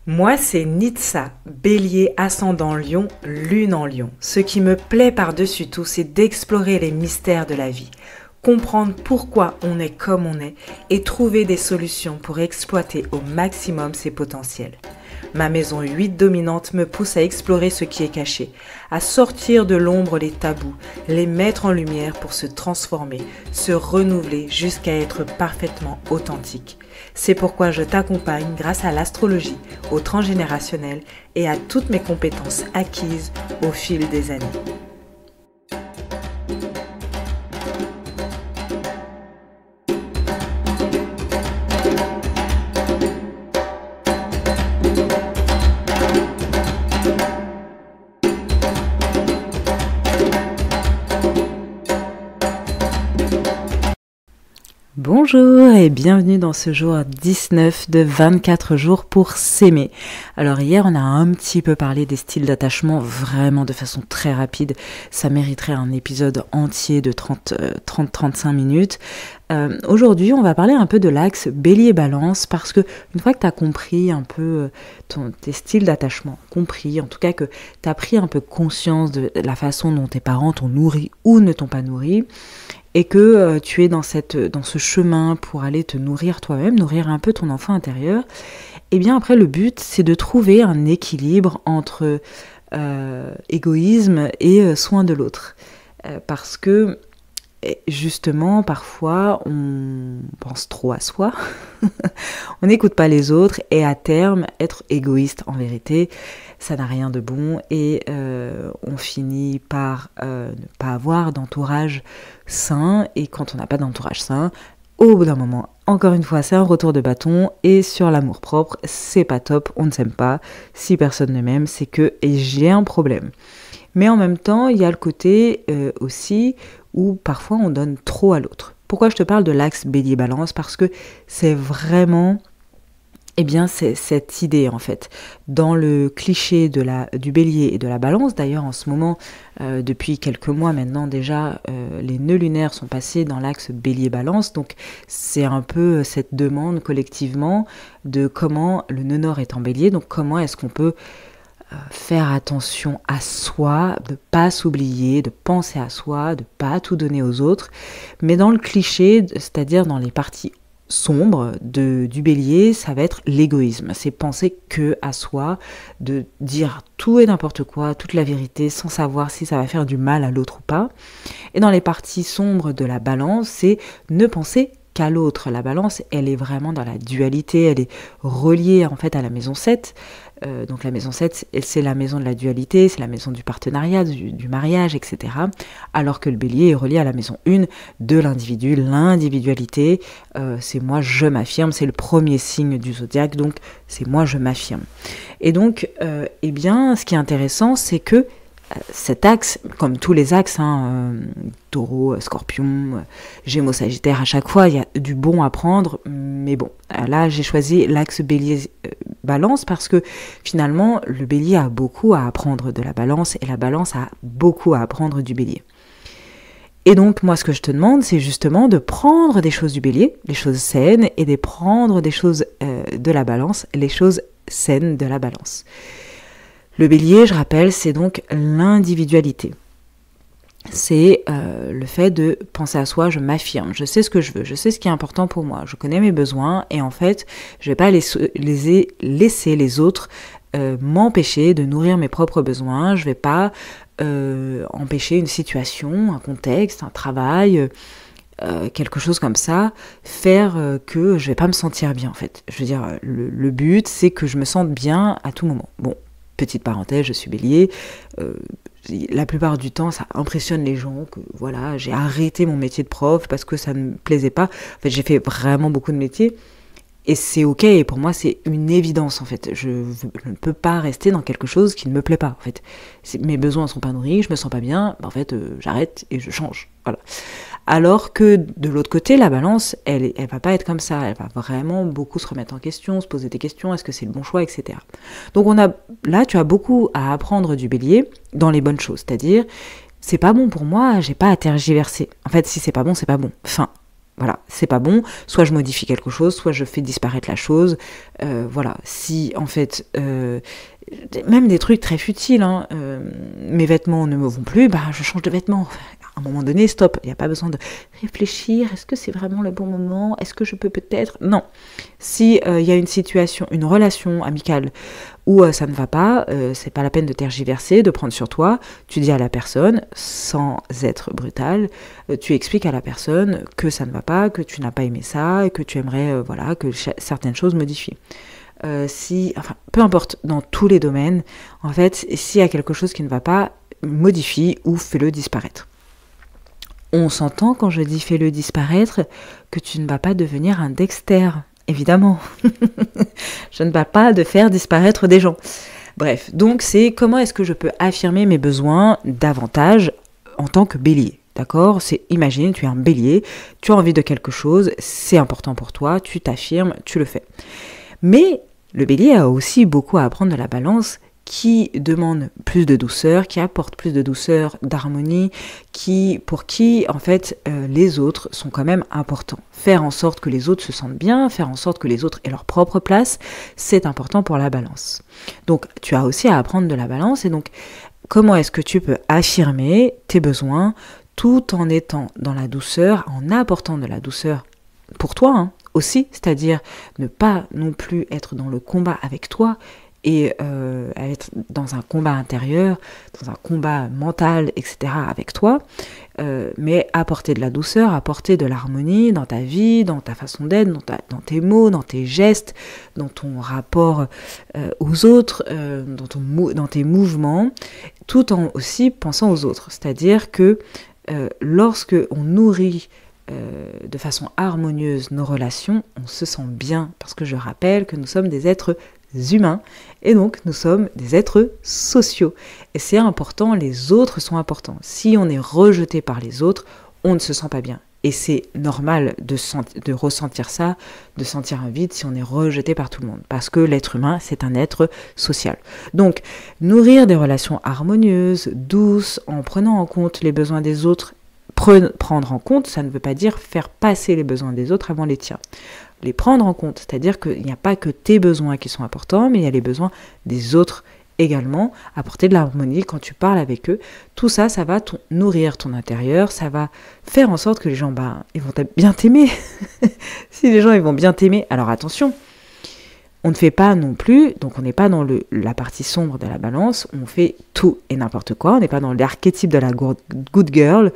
Moi, c'est Nitsa, bélier ascendant lion, lune en lion. Ce qui me plaît par-dessus tout, c'est d'explorer les mystères de la vie, comprendre pourquoi on est comme on est et trouver des solutions pour exploiter au maximum ses potentiels. Ma maison 8 dominante me pousse à explorer ce qui est caché, à sortir de l'ombre les tabous, les mettre en lumière pour se transformer, se renouveler jusqu'à être parfaitement authentique. C'est pourquoi je t'accompagne grâce à l'astrologie, au transgénérationnel et à toutes mes compétences acquises au fil des années. Bonjour et bienvenue dans ce jour 19 de 24 jours pour s'aimer. Alors hier on a un petit peu parlé des styles d'attachement vraiment de façon très rapide. Ça mériterait un épisode entier de 30-35 minutes. Aujourd'hui on va parler un peu de l'axe bélier-balance parce que une fois que tu as compris un peu tes styles d'attachement, compris en tout cas que tu as pris un peu conscience de la façon dont tes parents t'ont nourri ou ne t'ont pas nourri, et que tu es dans ce chemin pour aller te nourrir toi-même, nourrir un peu ton enfant intérieur, et bien après le but c'est de trouver un équilibre entre égoïsme et soin de l'autre. Parce que justement parfois on pense trop à soi, on n'écoute pas les autres et à terme être égoïste en vérité ça n'a rien de bon et on finit par ne pas avoir d'entourage sain, et quand on n'a pas d'entourage sain, au bout d'un moment, encore une fois, c'est un retour de bâton, et sur l'amour-propre, c'est pas top, on ne s'aime pas, si personne ne m'aime, c'est que j'ai un problème. Mais en même temps, il y a le côté aussi où parfois on donne trop à l'autre. Pourquoi je te parle de l'axe bélier-balance ? Parce que c'est vraiment... Eh bien, c'est cette idée, en fait. Dans le cliché du bélier et de la balance, d'ailleurs, en ce moment, depuis quelques mois maintenant déjà, les nœuds lunaires sont passés dans l'axe bélier-balance. Donc, c'est un peu cette demande collectivement de comment le nœud nord est en bélier. Donc, comment est-ce qu'on peut faire attention à soi, de ne pas s'oublier, de penser à soi, de ne pas tout donner aux autres. Mais dans le cliché, c'est-à-dire dans les parties sombre du bélier, ça va être l'égoïsme. C'est penser que à soi, de dire tout et n'importe quoi, toute la vérité, sans savoir si ça va faire du mal à l'autre ou pas. Et dans les parties sombres de la balance, c'est ne penser qu'à l'autre. La balance, elle est vraiment dans la dualité, elle est reliée en fait à la maison 7. Donc la maison 7, c'est la maison de la dualité, c'est la maison du partenariat, du mariage, etc. Alors que le bélier est relié à la maison 1 de l'individu, l'individualité, c'est moi, je m'affirme, c'est le premier signe du zodiaque, donc c'est moi, je m'affirme. Et donc, eh bien, ce qui est intéressant, c'est que cet axe, comme tous les axes, taureau, scorpion, gémeaux, sagittaire, à chaque fois il y a du bon à prendre, mais bon, là j'ai choisi l'axe bélier balance parce que finalement le bélier a beaucoup à apprendre de la balance et la balance a beaucoup à apprendre du bélier. Et donc moi ce que je te demande c'est justement de prendre des choses du bélier, les choses saines, et de prendre des choses de la balance, les choses saines de la balance. Le bélier, je rappelle, c'est donc l'individualité. C'est le fait de penser à soi, je m'affirme, je sais ce que je veux, je sais ce qui est important pour moi, je connais mes besoins et en fait, je ne vais pas laisser les autres m'empêcher de nourrir mes propres besoins, je ne vais pas empêcher une situation, un contexte, un travail... quelque chose comme ça, faire que je vais pas me sentir bien en fait. Je veux dire, le but c'est que je me sente bien à tout moment. Bon, petite parenthèse, je suis bélier, la plupart du temps ça impressionne les gens que voilà, j'ai arrêté mon métier de prof parce que ça ne me plaisait pas. En fait, j'ai fait vraiment beaucoup de métiers et c'est ok, et pour moi c'est une évidence en fait. Je ne peux pas rester dans quelque chose qui ne me plaît pas en fait. Mes besoins ne sont pas nourris, je me sens pas bien, en fait j'arrête et je change. Voilà. Alors que de l'autre côté, la balance, elle va pas être comme ça, elle va vraiment beaucoup se remettre en question, se poser des questions, est-ce que c'est le bon choix, etc. Donc là, tu as beaucoup à apprendre du bélier dans les bonnes choses, c'est-à-dire, c'est pas bon pour moi, j'ai pas à tergiverser. En fait, si c'est pas bon, c'est pas bon. Fin. Voilà, c'est pas bon, soit je modifie quelque chose, soit je fais disparaître la chose. Voilà, si en fait, même des trucs très futiles, hein, mes vêtements ne me vont plus, bah je change de vêtements. À un moment donné, stop, il n'y a pas besoin de réfléchir, est-ce que c'est vraiment le bon moment, est-ce que je peux peut-être... Non, si il y a une situation, une relation amicale où ça ne va pas, c'est pas la peine de tergiverser, de prendre sur toi, tu dis à la personne, sans être brutal, tu expliques à la personne que ça ne va pas, que tu n'as pas aimé ça, et que tu aimerais voilà, que certaines choses modifient. Enfin, peu importe, dans tous les domaines, en fait, s'il y a quelque chose qui ne va pas, modifie ou fais-le disparaître. On s'entend quand je dis fais-le disparaître que tu ne vas pas devenir un Dexter, évidemment. Je ne vais pas de faire disparaître des gens. Bref, donc c'est comment est-ce que je peux affirmer mes besoins davantage en tant que bélier. D'accord ? Imagine, tu es un bélier, tu as envie de quelque chose, c'est important pour toi, tu t'affirmes, tu le fais. Mais le bélier a aussi beaucoup à apprendre de la balance, qui demande plus de douceur, qui apporte plus de douceur, d'harmonie, pour qui, en fait, les autres sont quand même importants. Faire en sorte que les autres se sentent bien, faire en sorte que les autres aient leur propre place, c'est important pour la balance. Donc, tu as aussi à apprendre de la balance, et donc, comment est-ce que tu peux affirmer tes besoins tout en étant dans la douceur, en apportant de la douceur pour toi, hein, aussi, c'est-à-dire ne pas non plus être dans le combat avec toi, et être dans un combat intérieur, dans un combat mental, etc. avec toi, mais apporter de la douceur, apporter de l'harmonie dans ta vie, dans ta façon d'être, dans tes mots, dans tes gestes, dans ton rapport aux autres, dans tes mouvements, tout en aussi pensant aux autres. C'est-à-dire que lorsque on nourrit de façon harmonieuse nos relations, on se sent bien, parce que je rappelle que nous sommes des êtres humains, et donc nous sommes des êtres sociaux. Et c'est important, les autres sont importants. Si on est rejeté par les autres, on ne se sent pas bien. Et c'est normal de ressentir ça, de sentir un vide si on est rejeté par tout le monde. Parce que l'être humain, c'est un être social. Donc, nourrir des relations harmonieuses, douces, en prenant en compte les besoins des autres. Prendre en compte, ça ne veut pas dire faire passer les besoins des autres avant les tiens. Les prendre en compte, c'est-à-dire qu'il n'y a pas que tes besoins qui sont importants, mais il y a les besoins des autres également, apporter de l'harmonie quand tu parles avec eux. Tout ça, ça va nourrir ton intérieur, ça va faire en sorte que les gens, ils vont bien t'aimer. Si les gens, ils vont bien t'aimer, alors attention, on ne fait pas non plus, donc on n'est pas dans la partie sombre de la balance, on fait tout et n'importe quoi, on n'est pas dans l'archétype de la good girl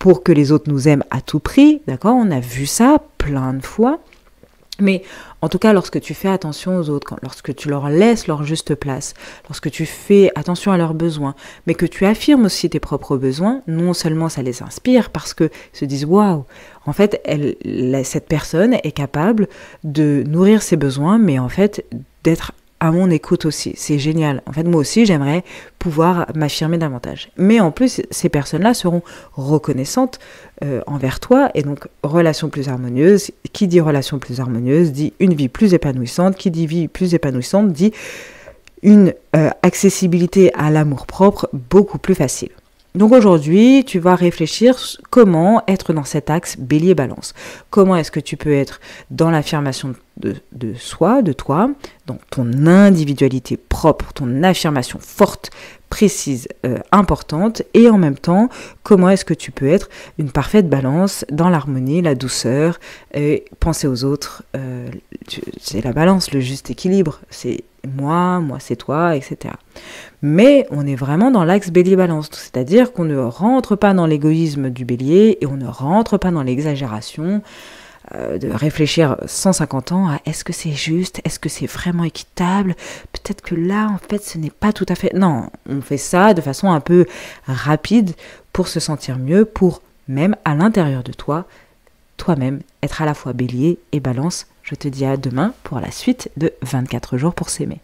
pour que les autres nous aiment à tout prix, d'accord ? On a vu ça plein de fois. Mais en tout cas, lorsque tu fais attention aux autres, lorsque tu leur laisses leur juste place, lorsque tu fais attention à leurs besoins, mais que tu affirmes aussi tes propres besoins, non seulement ça les inspire parce qu'ils se disent « Waouh !» En fait, cette personne est capable de nourrir ses besoins, mais en fait d'être à mon écoute aussi. C'est génial. En fait, moi aussi, j'aimerais pouvoir m'affirmer davantage. Mais en plus, ces personnes-là seront reconnaissantes envers toi. Et donc, relation plus harmonieuse. Qui dit relation plus harmonieuse dit une vie plus épanouissante. Qui dit vie plus épanouissante dit une accessibilité à l'amour-propre beaucoup plus facile. Donc aujourd'hui, tu vas réfléchir comment être dans cet axe bélier-balance. Comment est-ce que tu peux être dans l'affirmation de soi, de toi, dans ton individualité propre, ton affirmation forte, précise, importante, et en même temps, comment est-ce que tu peux être une parfaite balance dans l'harmonie, la douceur, et penser aux autres. C'est la balance, le juste équilibre, c'est moi c'est toi, etc. Mais on est vraiment dans l'axe bélier-balance, c'est-à-dire qu'on ne rentre pas dans l'égoïsme du bélier et on ne rentre pas dans l'exagération de réfléchir 150 ans à est-ce que c'est juste, est-ce que c'est vraiment équitable, peut-être que là en fait ce n'est pas tout à fait... Non, on fait ça de façon un peu rapide pour se sentir mieux, pour même à l'intérieur de toi, toi-même, être à la fois bélier et balance. Je te dis à demain pour la suite de 24 jours pour s'aimer.